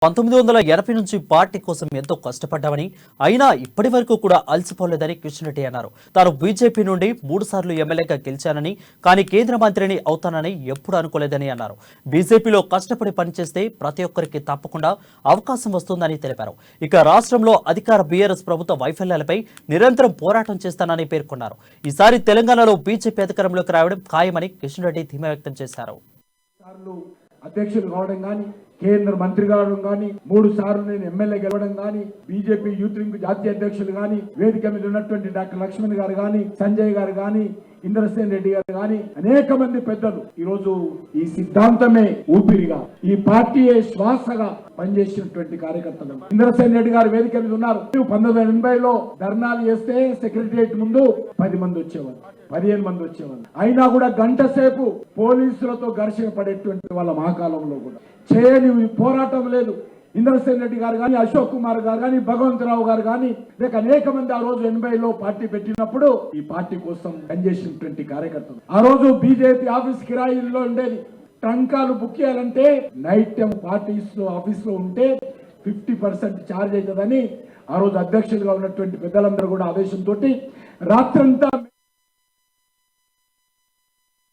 1980 నుంచి పార్టీ కోసం ఎంతో కష్టపడ్డామని అయినా ఇప్పటి వరకు కూడా అలసిపోలేదని కిషన్ రెడ్డి అన్నారు. తాను బీజేపీ నుండి 3 సార్లు ఎమ్మెల్యేగా గెలిచానని కానీ కేంద్ర మంత్రిని అవుతానని ఎప్పుడు అనుకోలేదని అన్నారు. బీజేపీలో కష్టపడి పనిచేస్తే ప్రతి ఒక్కరికి తప్పకుండా అవకాశం వస్తుందని తెలిపారు. ఇక రాష్ట్రంలో అధికార బీఆర్ఎస్ ప్రభుత్వ వైఫల్యాలపై నిరంతరం పోరాటం చేస్తానని పేర్కొన్నారు. ఈసారి తెలంగాణలో బీజేపీ అధికారంలోకి రావడం ఖాయమని కిషన్ రెడ్డి ధీమా వ్యక్తం చేశారు. అధ్యక్షులు కావడం కానీ, కేంద్ర మంత్రి కావడం కానీ, 3 సార్లు నేను ఎమ్మెల్యే గెలవడం కానీ, బీజేపీ యూత్ వింగ్ జాతీయ అధ్యక్షులు కానీ, వేదిక మీద ఉన్నటువంటి డాక్టర్ లక్ష్మణ్ గారు కానీ, సంజయ్ గారు కానీ, ఇంద్రసేన్ రెడ్డి గారు కానీ, అనేక మంది పెద్దలు ఈరోజు ఈ సిద్ధాంతమే ఊపిరిగా, ఈ పార్టీయే శ్వాసగా పనిచేసినటువంటి కార్యకర్తలు. ఇంద్రసేన్ రెడ్డి గారు వేదిక మీద ఉన్నారు. 1980లో ధర్నాలు చేస్తే సెక్రటరియట్ ముందు 10 మంది వచ్చేవారు, 15 మంది వచ్చేవారు. అయినా కూడా గంట సేపు పోలీసులతో ఘర్షణ పడేటువంటి వాళ్ళ మహాకాలంలో కూడా చేయని పోరాటం లేదు. ఇంద్రసేన్ రెడ్డి గారు కానీ, అశోక్ కుమార్ గారు కానీ, భగవంతరావు గారు కానీ, లేక అనేక మంది ఆ రోజు 80లో పార్టీ పెట్టినప్పుడు ఈ పార్టీ కోసం పనిచేసినటువంటి కార్యకర్తలు. ఆ రోజు బీజేపీ ఆఫీస్ కిరాయిల్లో ఉండేది. ట్రంకాలు బుక్ చేయాలంటే నైట్ టైం ఆఫీస్ లో ఉంటే 50% ఛార్జ్ అవుతుందని ఆ రోజు అధ్యక్షులుగా ఉన్నటువంటి పెద్దలందరూ కూడా ఆదేశంతో రాత్రంతా